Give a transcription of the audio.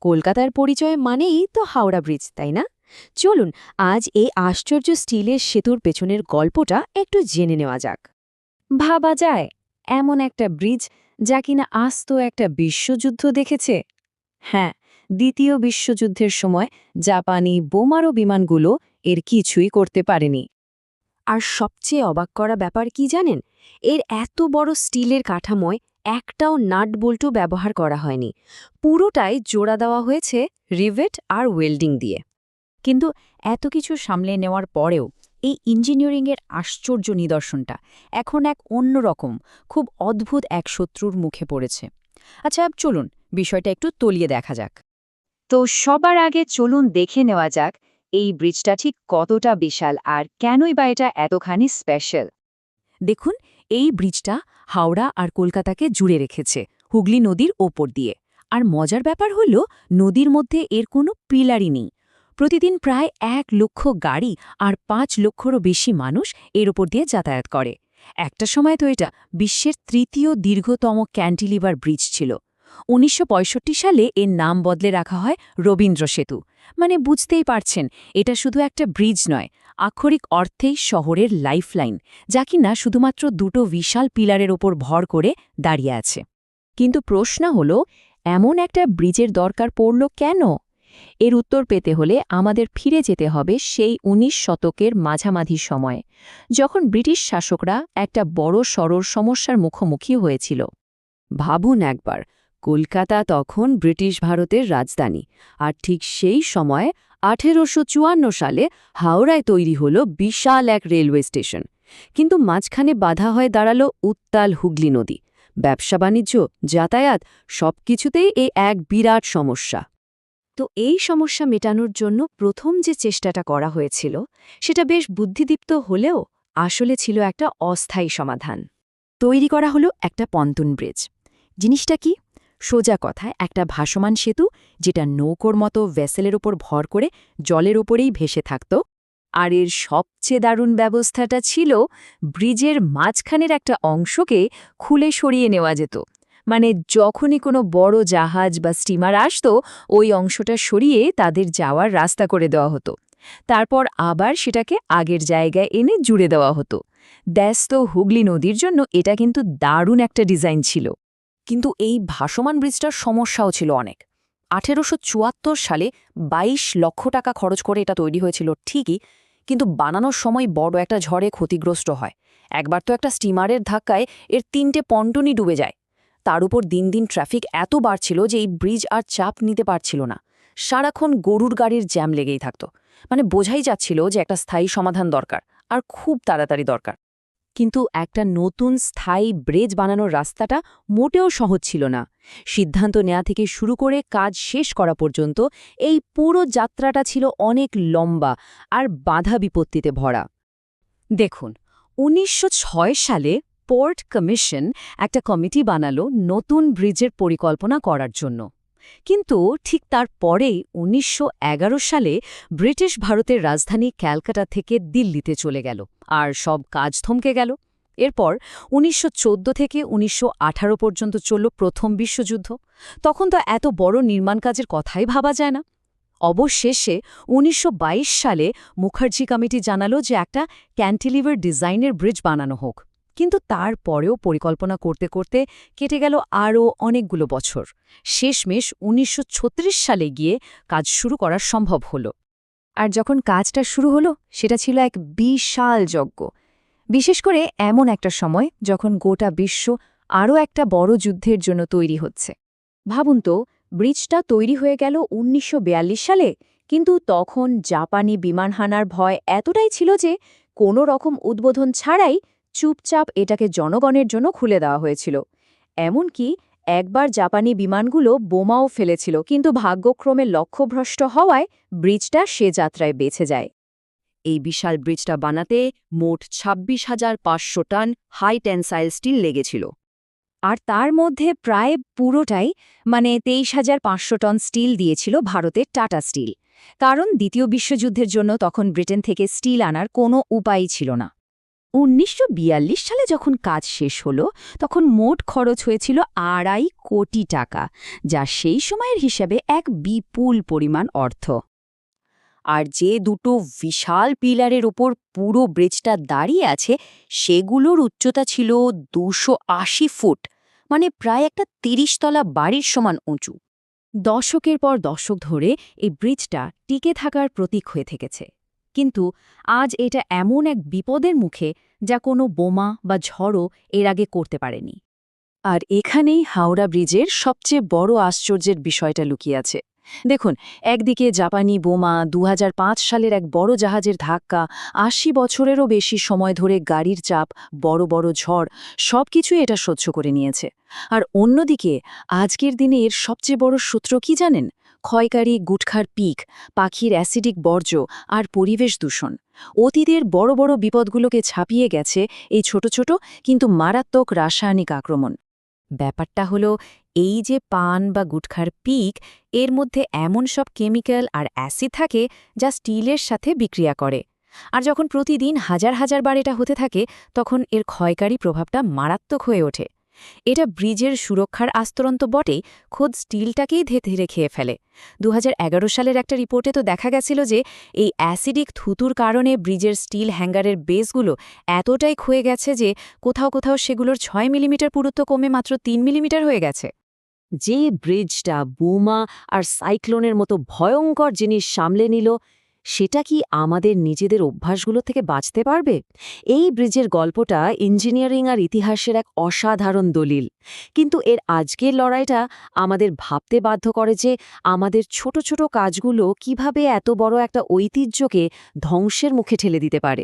কলকাতার পরিচয় মানেই তো হাওড়া ব্রিজ, তাই না? চলুন আজ এই আশ্চর্য স্টিলের সেতুর পেছনের গল্পটা একটু জেনে নেওয়া যাক। ভাবা যায় এমন একটা ব্রিজ যা কিনা আস্ত একটা বিশ্বযুদ্ধ দেখেছে। হ্যাঁ, দ্বিতীয় বিশ্বযুদ্ধের সময় জাপানি বোমারু বিমানগুলো এর কিছুই করতে পারেনি। আর সবচেয়ে অবাক করা ব্যাপার কি জানেন? এর এত বড় স্টিলের কাঠামোয় একটাও নাট বল্টু ব্যবহার করা হয়নি। পুরোটাই জোড়া দেওয়া হয়েছে রিভেট আর ওয়েল্ডিং দিয়ে। কিন্তু এত কিছু সামলে নেওয়ার পরেও এই ইঞ্জিনিয়ারিংয়ের আশ্চর্য নিদর্শনটা এখন এক অন্যরকম, খুব অদ্ভুত এক শত্রুর মুখে পড়েছে। আচ্ছা, চলুন বিষয়টা একটু তলিয়ে দেখা যাক। তো সবার আগে চলুন দেখে নেওয়া যাক এই ব্রিজটা ঠিক কতটা বিশাল আর কেনই বা এটা এতখানি স্পেশাল। দেখুন, এই ব্রিজটা হাওড়া আর কলকাতাকে জুড়ে রেখেছে হুগলি নদীর ওপর দিয়ে। আর মজার ব্যাপার হলো, নদীর মধ্যে এর কোনো পিলারই নেই। প্রতিদিন প্রায় ১,০০,০০০ গাড়ি আর ৫,০০,০০০রও বেশি মানুষ এর ওপর দিয়ে যাতায়াত করে। একটা সময় তো এটা বিশ্বের তৃতীয় দীর্ঘতম ক্যান্টিলিভার ব্রিজ ছিল। ১৯৬৫ সালে এর নাম বদলে রাখা হয় রবীন্দ্র সেতু। মানে বুঝতেই পারছেন, এটা শুধু একটা ব্রিজ নয়, আক্ষরিক অর্থেই শহরের লাইফলাইন, যা কিনা শুধুমাত্র দুটো বিশাল পিলারের ওপর ভর করে দাঁড়িয়ে আছে। কিন্তু প্রশ্ন হল, এমন একটা ব্রিজের দরকার পড়ল কেন? এর উত্তর পেতে হলে আমাদের ফিরে যেতে হবে সেই ১৯ শতকের মাঝামাঝি সময়ে, যখন ব্রিটিশ শাসকরা একটা বড় সড়র সমস্যার মুখোমুখি হয়েছিল। ভাবুন একবার, কলকাতা তখন ব্রিটিশ ভারতের রাজধানী, আর ঠিক সেই সময়ে ১৮৫৪ সালে হাওড়ায় তৈরি হল বিশাল এক রেলওয়ে স্টেশন। কিন্তু মাঝখানে বাধা হয়ে দাঁড়ালো উত্তাল হুগলি নদী। ব্যবসা বাণিজ্য, যাতায়াত, সবকিছুতেই এই এক বিরাট সমস্যা। তো এই সমস্যা মেটানোর জন্য প্রথম যে চেষ্টাটা করা হয়েছিল, সেটা বেশ বুদ্ধিদীপ্ত হলেও আসলে ছিল একটা অস্থায়ী সমাধান। তৈরি করা হলো একটা পন্টুন ব্রিজ। জিনিসটা কি? সোজা কথায় একটা ভাসমান সেতু, যেটা নৌকোর মতো ভেসেলের ওপর ভর করে জলের ওপরেই ভেসে থাকত। আর এর সবচেয়ে দারুণ ব্যবস্থাটা ছিল, ব্রিজের মাঝখানের একটা অংশকে খুলে সরিয়ে নেওয়া যেত। মানে যখনই কোনো বড় জাহাজ বা স্টিমার আসতো, ওই অংশটা সরিয়ে তাদের যাওয়ার রাস্তা করে দেওয়া হতো। তারপর আবার সেটাকে আগের জায়গায় এনে জুড়ে দেওয়া হতো। ব্যস্ত হুগলি নদীর জন্য এটা কিন্তু দারুণ একটা ডিজাইন ছিল। কিন্তু এই ভাসমান ব্রিজটার সমস্যাও ছিল অনেক। ১৮৭৪ সালে ২২ লক্ষ টাকা খরচ করে এটা তৈরি হয়েছিল ঠিকই, কিন্তু বানানোর সময় বড় একটা ঝড়ে ক্ষতিগ্রস্ত হয়। একবার তো একটা স্টিমারের ধাক্কায় এর ৩টে পন্টনই ডুবে যায়। তার উপর দিন দিন ট্রাফিক এত বাড়ছিল যে এই ব্রিজ আর চাপ নিতে পারছিল না। সারাক্ষণ গরুর গাড়ির জ্যাম লেগেই থাকত। মানে বোঝাই যাচ্ছিল যে একটা স্থায়ী সমাধান দরকার, আর খুব তাড়াতাড়ি দরকার। কিন্তু একটা নতুন স্থায়ী ব্রিজ বানানোর রাস্তাটা মোটেও সহজ ছিল না। সিদ্ধান্ত নেওয়া থেকে শুরু করে কাজ শেষ করা পর্যন্ত এই পুরো যাত্রাটা ছিল অনেক লম্বা আর বাধা বিপত্তিতে ভরা। দেখুন, ১৯০৬ সালে পোর্ট কমিশন একটা কমিটি বানালো নতুন ব্রিজের পরিকল্পনা করার জন্য। কিন্তু ঠিক তার পরেই ১৯১১ সালে ব্রিটিশ ভারতের রাজধানী ক্যালকাটা থেকে দিল্লিতে চলে গেল, আর সব কাজ থমকে গেল। এরপর ১৯১৪ থেকে ১৯১৮ পর্যন্ত চলল প্রথম বিশ্বযুদ্ধ। তখন তো এত বড় নির্মাণ কাজের কথাই ভাবা যায় না। অবশেষে ১৯২২ সালে মুখার্জি কমিটি জানালো যে একটা ক্যান্টিলিভার ডিজাইনের ব্রিজ বানানো হোক। কিন্তু তারপরেও পরিকল্পনা করতে করতে কেটে গেল আরও অনেকগুলো বছর। শেষমেশ ১৯৩৬ সালে গিয়ে কাজ শুরু করা সম্ভব হলো। আর যখন কাজটা শুরু হলো, সেটা ছিল এক বিশাল যজ্ঞ। বিশেষ করে এমন একটা সময় যখন গোটা বিশ্ব আরও একটা বড় যুদ্ধের জন্য তৈরি হচ্ছে। ভাবুন তো, ব্রিজটা তৈরি হয়ে গেল ১৯৪২ সালে, কিন্তু তখন জাপানি বিমান হানার ভয় এতটাই ছিল যে কোনো রকম উদ্বোধন ছাড়াই চুপচাপ এটাকে জনগণের জন্য খুলে দেওয়া হয়েছিল। এমনকি একবার জাপানি বিমানগুলো বোমাও ফেলেছিল, কিন্তু ভাগ্যক্রমে লক্ষ্যভ্রষ্ট হওয়ায় ব্রিজটা সে যাত্রায় বেঁচে যায়। এই বিশাল ব্রিজটা বানাতে মোট ২৬,৫০০ টন হাই টেনসাইল স্টিল লেগেছিল। আর তার মধ্যে প্রায় পুরোটাই, মানে ২৩,৫০০ টন স্টিল দিয়েছিল ভারতের টাটা স্টিল। কারণ দ্বিতীয় বিশ্বযুদ্ধের জন্য তখন ব্রিটেন থেকে স্টিল আনার কোনো উপায়ই ছিল না। 1942 সালে যখন কাজ শেষ হলো তখন মোট খরচ হয়েছিল 2.5 কোটি টাকা, যা সেই সময়ের হিসাবে এক বিপুল পরিমাণ অর্থ। আর যে দুটো বিশাল পিলারের ওপর পুরো ব্রিজটা দাঁড়িয়ে আছে সেগুলোর উচ্চতা ছিল 280 ফুট, মানে প্রায় একটা 30 তলা বাড়ির সমান উঁচু। দশকের পর দশক ধরে এই ব্রিজটা টিকে থাকার প্রতীক হয়ে থেকেছে, কিন্তু আজ এটা এমন এক বিপদের মুখে যা কোনো বোমা বা ঝড়ও এর আগে করতে পারেনি। আর এখানেই হাওড়া ব্রিজের সবচেয়ে বড় আশ্চর্যের বিষয়টা লুকিয়ে আছে। দেখুন, একদিকে জাপানি বোমা, 2005 সালের এক বড় জাহাজের ধাক্কা, 80 বছরেরও বেশি সময় ধরে গাড়ির চাপ, বড় বড় ঝড়, সবকিছুই এটা সহ্য করে নিয়েছে। আর অন্যদিকে আজকের দিনে এর সবচেয়ে বড় সূত্র কি জানেন? ক্ষয়কারী গুটখার পিক, পাখির অ্যাসিডিক বর্জ্য আর পরিবেশ দূষণ। অতীতের বড় বড় বিপদগুলোকে ছাপিয়ে গেছে এই ছোট ছোট কিন্তু মারাত্মক রাসায়নিক আক্রমণ। ব্যাপারটা হলো, এই যে পান বা গুটখার পিক, এর মধ্যে এমন সব কেমিক্যাল আর অ্যাসিড থাকে যা স্টিলের সাথে বিক্রিয়া করে। আর যখন প্রতিদিন হাজার হাজার বার এটা হতে থাকে, তখন এর ক্ষয়কারী প্রভাবটা মারাত্মক হয়ে ওঠে। এটা ব্রিজের সুরক্ষার আস্তরণ তো বটেই, খোদ স্টিলটাকেই ধীরে ধীরে খেয়ে ফেলে। 2011 সালের একটা রিপোর্টে তো দেখা গেছিল যে এই অ্যাসিডিক থুতুর কারণে ব্রিজের স্টিল হ্যাঙ্গারের বেসগুলো এতটাই ক্ষয়ে গেছে যে কোথাও কোথাও সেগুলোর 6 মিলিমিটার পুরুত্ব কমে মাত্র 3 মিলিমিটার হয়ে গেছে। যে ব্রিজটা বোমা আর সাইক্লোনের মতো ভয়ঙ্কর জিনিস সামলে নিল, সেটা কি আমাদের নিজেদের অভ্যাসগুলো থেকে বাঁচতে পারবে? এই ব্রিজের গল্পটা ইঞ্জিনিয়ারিং আর ইতিহাসের এক অসাধারণ দলিল, কিন্তু এর আজকের লড়াইটা আমাদের ভাবতে বাধ্য করে যে আমাদের ছোট ছোট কাজগুলো কিভাবে এত বড় একটা ঐতিহ্যকে ধ্বংসের মুখে ঠেলে দিতে পারে।